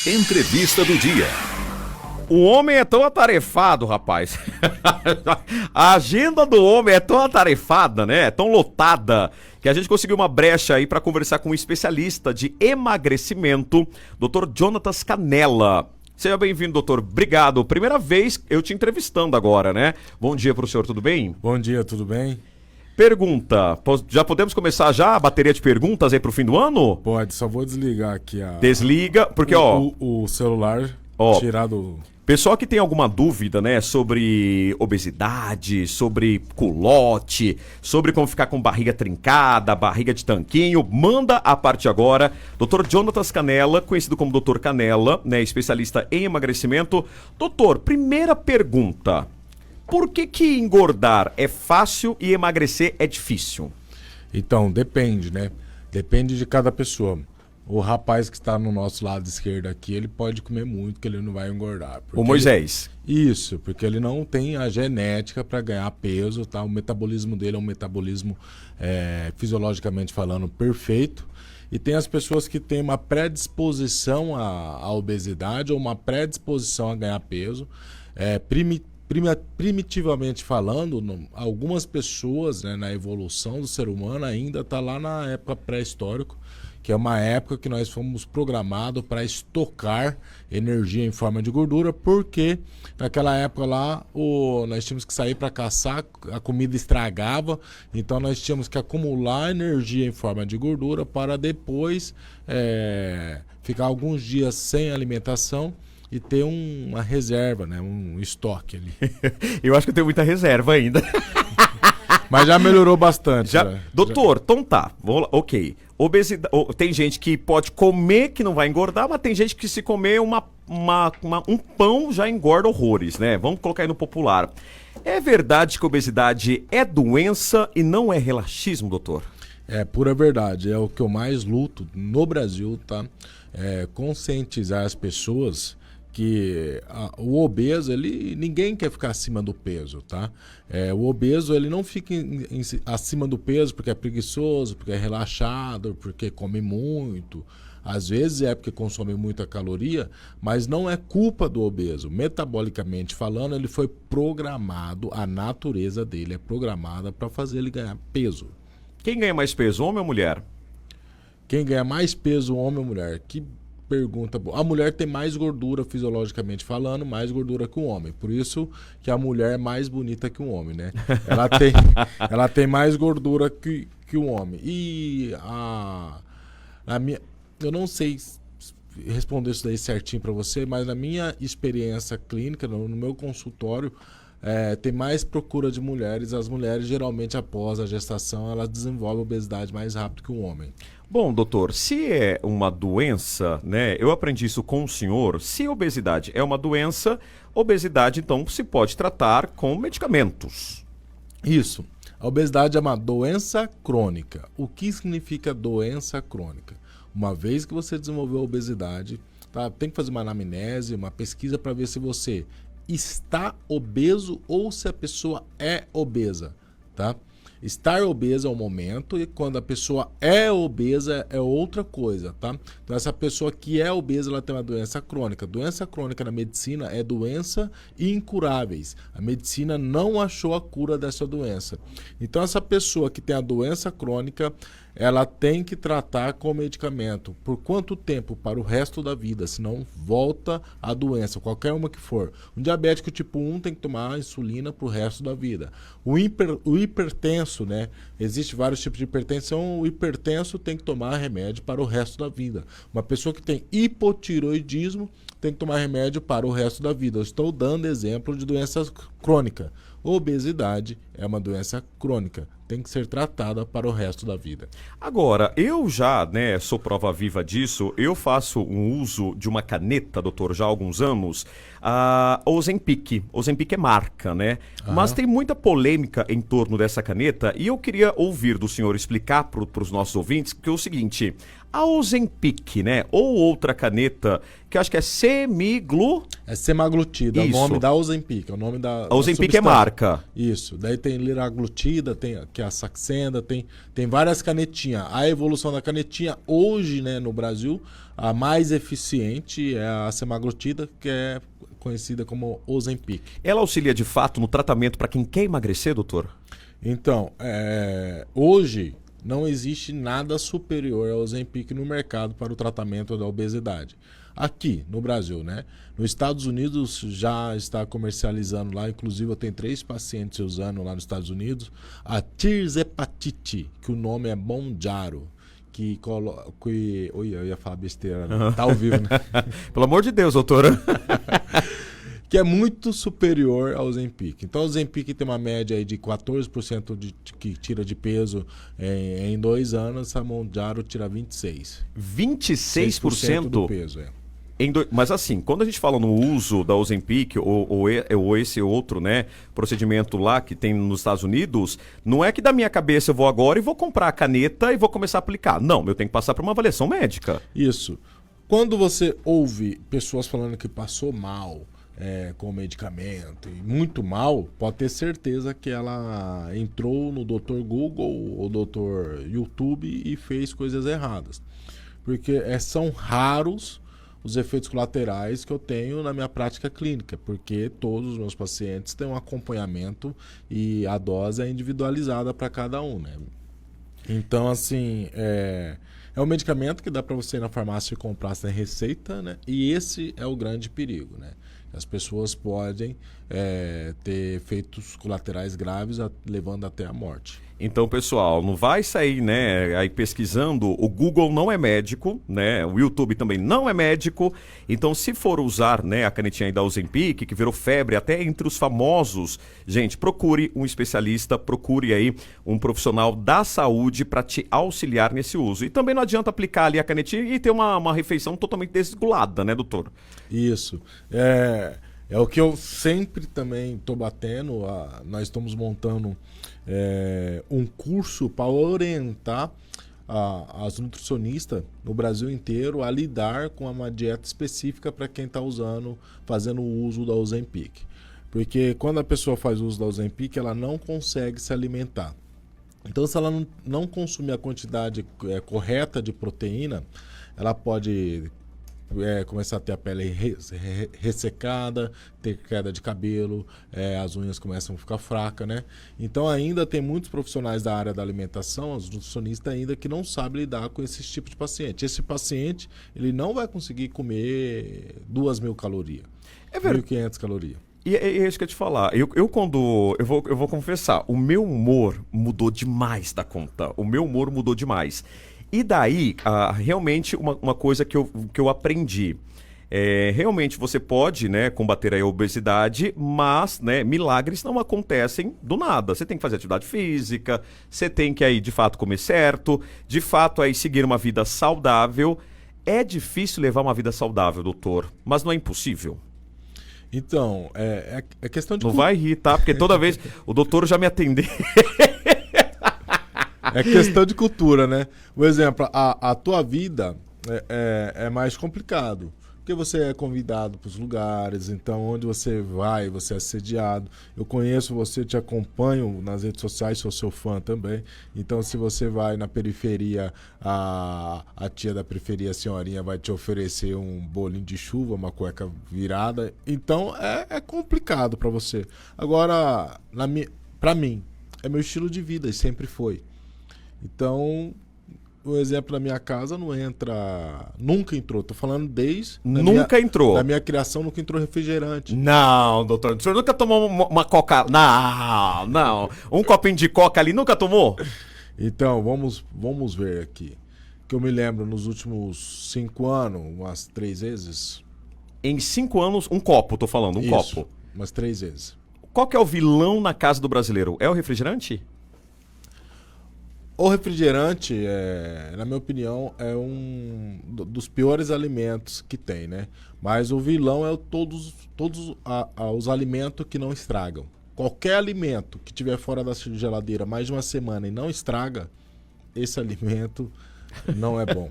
Entrevista do dia. O homem é tão atarefado, rapaz. A agenda do homem é tão atarefada, né? É tão lotada, que a gente conseguiu uma brecha aí para conversar com um especialista de emagrecimento, Dr. Jonatas Canella. Seja bem-vindo, doutor. Obrigado. Primeira vez eu te entrevistando agora, né? Bom dia pro senhor, tudo bem? Bom dia, tudo bem? Pergunta. Já podemos começar já a bateria de perguntas aí pro fim do ano? Pode, só vou desligar aqui Desliga, porque o celular, tirar do... Pessoal que tem alguma dúvida, né, sobre obesidade, sobre culote, sobre como ficar com barriga trincada, barriga de tanquinho, manda a parte agora. Dr. Jonatas Canella, conhecido como Dr. Canella, né, especialista em emagrecimento. Doutor, primeira pergunta. Por que engordar é fácil e emagrecer é difícil? Então, depende, né? Depende de cada pessoa. O rapaz que está no nosso lado esquerdo aqui, ele pode comer muito, que ele não vai engordar. O Moisés. Isso, porque ele não tem a genética para ganhar peso, tá? O metabolismo dele é um metabolismo, fisiologicamente falando, perfeito. E tem as pessoas que têm uma predisposição à obesidade ou uma predisposição a ganhar peso. Primitivamente falando, algumas pessoas, né, na evolução do ser humano ainda está lá na época pré-histórica, que é uma época que nós fomos programados para estocar energia em forma de gordura, porque naquela época lá nós tínhamos que sair para caçar, a comida estragava, então nós tínhamos que acumular energia em forma de gordura para depois ficar alguns dias sem alimentação e ter uma reserva, né, um estoque ali. Eu acho que eu tenho muita reserva ainda. Mas já melhorou bastante. Né? Doutor, então tá, ok. Obesidade, tem gente que pode comer que não vai engordar, mas tem gente que se comer um pão já engorda horrores, né? Vamos colocar aí no popular. É verdade que a obesidade é doença e não é relaxismo, doutor? É pura verdade, é o que eu mais luto no Brasil, tá? Conscientizar as pessoas que o obeso, ninguém quer ficar acima do peso, tá? O obeso, ele não fica acima do peso porque é preguiçoso, porque é relaxado, porque come muito. Às vezes é porque consome muita caloria, mas não é culpa do obeso. Metabolicamente falando, ele foi programado, a natureza dele é programada para fazer ele ganhar peso. Quem ganha mais peso, homem ou mulher? Quem ganha mais peso, homem ou mulher? Que pergunta boa. A mulher tem mais gordura, fisiologicamente falando, mais gordura que o homem. Por isso que a mulher é mais bonita que o homem, né? Ela tem mais gordura que o homem. E eu não sei responder isso daí certinho para você, mas na minha experiência clínica, no meu consultório, tem mais procura de mulheres. As mulheres, geralmente, após a gestação, elas desenvolvem obesidade mais rápido que o homem. Bom, doutor, se é uma doença, né? Eu aprendi isso com o senhor. Se obesidade é uma doença, obesidade, então, se pode tratar com medicamentos. Isso. A obesidade é uma doença crônica. O que significa doença crônica? Uma vez que você desenvolveu a obesidade, tá? Tem que fazer uma anamnese, uma pesquisa para ver se você está obeso ou se a pessoa é obesa, tá? Estar obesa é um momento e quando a pessoa é obesa é outra coisa, tá? Então essa pessoa que é obesa, ela tem uma doença crônica. Doença crônica na medicina é doença incuráveis. A medicina não achou a cura dessa doença. Então essa pessoa que tem a doença crônica, ela tem que tratar com medicamento. Por quanto tempo? Para o resto da vida, senão volta a doença, qualquer uma que for. Um diabético tipo 1 tem que tomar insulina para o resto da vida. O hipertenso, né? Existem vários tipos de hipertensão. O hipertenso tem que tomar remédio para o resto da vida. Uma pessoa que tem hipotiroidismo tem que tomar remédio para o resto da vida. Eu estou dando exemplo de doença crônica. Obesidade é uma doença crônica, tem que ser tratada para o resto da vida. Agora, eu já, né, sou prova viva disso, eu faço um uso de uma caneta, doutor, já há alguns anos, a Ozempic. Ozempic é marca, né? Mas tem muita polêmica em torno dessa caneta e eu queria ouvir do senhor explicar para os nossos ouvintes que é o seguinte, A Ozempic, né? Ou outra caneta, que eu acho que é semiglu... É semaglutida, é o Isso. nome da Ozempic, é o nome da A Ozempic é substância. marca. Isso. Daí tem liraglutida, tem que é a Saxenda, tem várias canetinhas. A evolução da canetinha hoje, né, no Brasil, a mais eficiente é a semaglutida, que é conhecida como Ozempic. Ela auxilia de fato no tratamento para quem quer emagrecer, doutor? Então, hoje não existe nada superior ao Ozempic no mercado para o tratamento da obesidade. Aqui no Brasil, né? Nos Estados Unidos já está comercializando lá, inclusive eu tenho 3 pacientes usando lá nos Estados Unidos, a tirzepatide, que o nome é Mounjaro, Oi, eu ia falar besteira, né? Tá ao vivo, né? Pelo amor de Deus, doutora. Que é muito superior ao Ozempic. Então, o Ozempic tem uma média aí de 14% que tira de peso em 2 anos, a Mounjaro tira 26%. 26% do peso, Mas assim, quando a gente fala no uso da Ozempic ou esse outro, né, procedimento lá que tem nos Estados Unidos, não é que da minha cabeça eu vou agora e vou comprar a caneta e vou começar a aplicar. Não, eu tenho que passar por uma avaliação médica. Isso. Quando você ouve pessoas falando que passou mal com o medicamento e muito mal, pode ter certeza que ela entrou no Dr. Google ou Dr. YouTube e fez coisas erradas. Porque são raros os efeitos colaterais que eu tenho na minha prática clínica, porque todos os meus pacientes têm um acompanhamento e a dose é individualizada para cada um, né? Então, assim, é um medicamento que dá para você ir na farmácia e comprar sem receita, né? E esse é o grande perigo, né? As pessoas podem ter efeitos colaterais graves, levando até a morte. Então, pessoal, não vai sair, né, aí pesquisando. O Google não é médico, né? O YouTube também não é médico. Então, se for usar, né, a canetinha aí da Ozempic, que virou febre até entre os famosos, gente, procure um especialista, procure aí um profissional da saúde para te auxiliar nesse uso. E também não adianta aplicar ali a canetinha e ter uma refeição totalmente desregulada, né, doutor? Isso. É o que eu sempre também estou batendo. Nós estamos montando um curso para orientar as nutricionistas no Brasil inteiro a lidar com uma dieta específica para quem está fazendo o uso da Ozempic. Porque quando a pessoa faz uso da Ozempic, ela não consegue se alimentar. Então, se ela não consumir a quantidade correta de proteína, ela pode começar a ter a pele ressecada, ter queda de cabelo, as unhas começam a ficar fracas, né? Então ainda tem muitos profissionais da área da alimentação, os nutricionistas ainda, que não sabem lidar com esse tipo de paciente. Esse paciente, ele não vai conseguir comer 2.000 calorias, 1.500 calorias. E é isso que eu ia te falar. Eu vou confessar, o meu humor mudou demais da conta. O meu humor mudou demais. E daí, realmente, uma coisa que eu aprendi. Realmente você pode, né, combater a obesidade, mas, né, milagres não acontecem do nada. Você tem que fazer atividade física, você tem que aí, de fato, comer certo, de fato, aí seguir uma vida saudável. É difícil levar uma vida saudável, doutor, mas não é impossível. Então, é questão de... Não vai rir, tá? Porque toda vez o doutor já me atendeu. É questão de cultura, né? Por exemplo, a tua vida é mais complicado. Porque você é convidado para os lugares, então onde você vai, você é assediado. Eu conheço você, te acompanho nas redes sociais, sou seu fã também. Então, se você vai na periferia, a tia da periferia, a senhorinha, vai te oferecer um bolinho de chuva, uma cueca virada. Então, é complicado para você. Agora, para mim, é meu estilo de vida e sempre foi. Então, o exemplo da minha casa não entra... Nunca entrou. Tô falando desde... entrou. Da minha criação, nunca entrou refrigerante. Não, doutor. O senhor nunca tomou uma coca... Não. Um copinho de coca ali, nunca tomou? Então, vamos ver aqui. Que eu me lembro, nos últimos 5 anos, umas 3 vezes. Em 5 anos, um copo, tô falando, copo. Umas 3 vezes. Qual que é o vilão na casa do brasileiro? É o refrigerante? O refrigerante, na minha opinião, é um dos piores alimentos que tem, né? Mas o vilão é todos os alimentos que não estragam. Qualquer alimento que tiver fora da geladeira mais de uma semana e não estraga, esse alimento não é bom.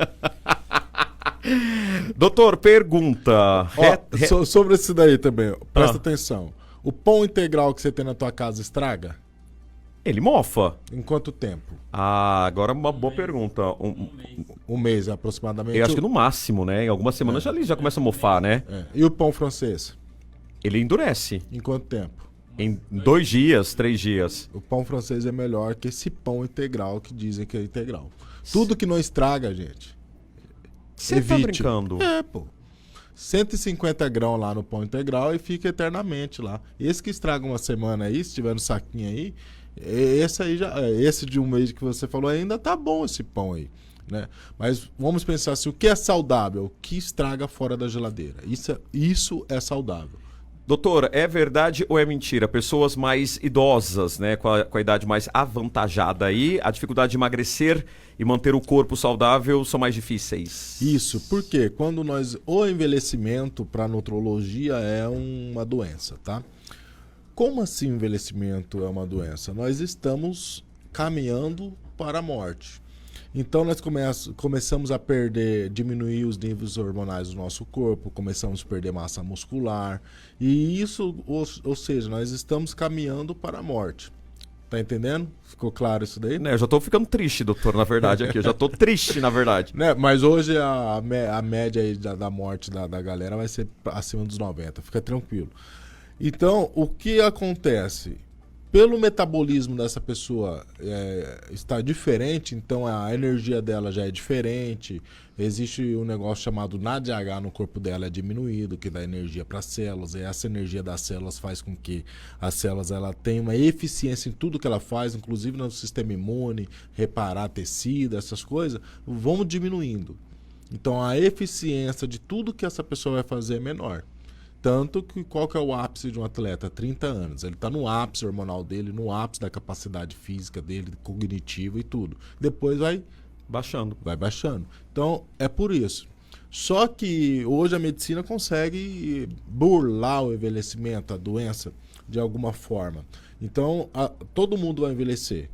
Doutor, pergunta. Ó, sobre isso daí também, presta atenção. O pão integral que você tem na tua casa estraga? Ele mofa. Em quanto tempo? Ah, agora uma boa pergunta. Um mês aproximadamente? Eu acho que no máximo, né? Em algumas semanas já começa a mofar, né? E o pão francês? Ele endurece. Em quanto tempo? Em 2 dias, 3 dias. O pão francês é melhor que esse pão integral que dizem que é integral. Tudo que não estraga, gente. Você tá brincando? Pô. 150 grãos lá no pão integral e fica eternamente lá. Esse que estraga uma semana aí, se tiver no saquinho aí, esse de um mês que você falou ainda tá bom esse pão aí, né? Mas vamos pensar assim, o que é saudável? O que estraga fora da geladeira? Isso é saudável. Doutor, é verdade ou é mentira? Pessoas mais idosas, né, com a idade mais avantajada aí, a dificuldade de emagrecer e manter o corpo saudável são mais difíceis. Isso, porque o envelhecimento para nutrologia é uma doença, tá? Como assim envelhecimento é uma doença? Nós estamos caminhando para a morte. Então nós começamos a diminuir os níveis hormonais do nosso corpo, começamos a perder massa muscular. E isso, ou seja, nós estamos caminhando para a morte. Tá entendendo? Ficou claro isso daí? Eu já tô ficando triste, doutor, na verdade, aqui. Eu já tô triste, na verdade. Mas hoje a média aí da morte da galera vai ser acima dos 90. Fica tranquilo. Então, o que acontece? Pelo metabolismo dessa pessoa estar diferente, então a energia dela já é diferente. Existe um negócio chamado NADH no corpo dela, é diminuído, que dá energia para as células. E essa energia das células faz com que as células tenham uma eficiência em tudo que ela faz, inclusive no sistema imune, reparar tecido, essas coisas, vão diminuindo. Então a eficiência de tudo que essa pessoa vai fazer é menor. Tanto que qual que é o ápice de um atleta? 30 anos. Ele está no ápice hormonal dele, no ápice da capacidade física dele, cognitiva e tudo. Depois vai baixando. Vai baixando. Então, é por isso. Só que hoje a medicina consegue burlar o envelhecimento, a doença, de alguma forma. Então, todo mundo vai envelhecer.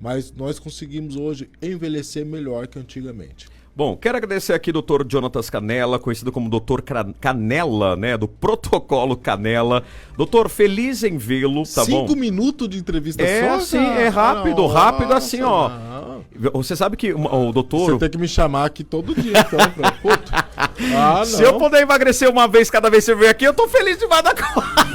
Mas nós conseguimos hoje envelhecer melhor que antigamente. Bom, quero agradecer aqui o Dr. Jonatas Canella, conhecido como Dr. Canella, né, do Protocolo Canella. Doutor, feliz em vê-lo, tá bom? 5 minutos de entrevista só? Sim, é rápido, Nossa, rápido assim, ó. Não. Você sabe que o doutor... Você tem que me chamar aqui todo dia, então. Se eu puder emagrecer uma vez cada vez que você vem aqui, eu tô feliz demais da conta.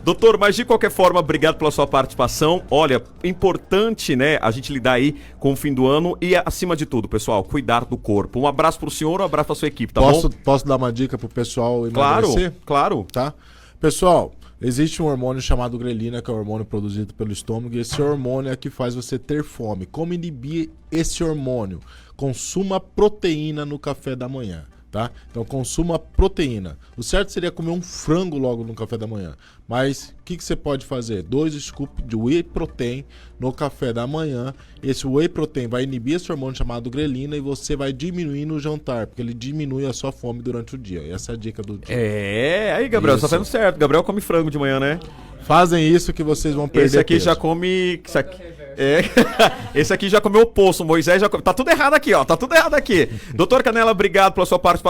Doutor, mas de qualquer forma, obrigado pela sua participação. Olha, importante, né, a gente lidar aí com o fim do ano e, acima de tudo, pessoal, cuidar do corpo. Um abraço pro senhor, um abraço pra sua equipe, tá bom? Posso dar uma dica pro pessoal emagrecer? Claro. Tá? Pessoal, existe um hormônio chamado grelina, que é um hormônio produzido pelo estômago, e esse hormônio é que faz você ter fome. Como inibir esse hormônio? Consuma proteína no café da manhã. Tá? Então consuma proteína. O certo seria comer um frango logo no café da manhã. Mas o que você pode fazer? 2 scoops de whey protein no café da manhã. Esse whey protein vai inibir esse hormônio chamado grelina e você vai diminuir no jantar, porque ele diminui a sua fome durante o dia. Essa é a dica do dia. Aí, Gabriel, você tá fazendo certo. Gabriel come frango de manhã, né? Fazem isso que vocês vão perder. Esse aqui peso. Já come... Esse aqui já comeu o poço, Moisés já come... Tá tudo errado aqui, ó. Tá tudo errado aqui. Doutor Canella, obrigado pela sua participação.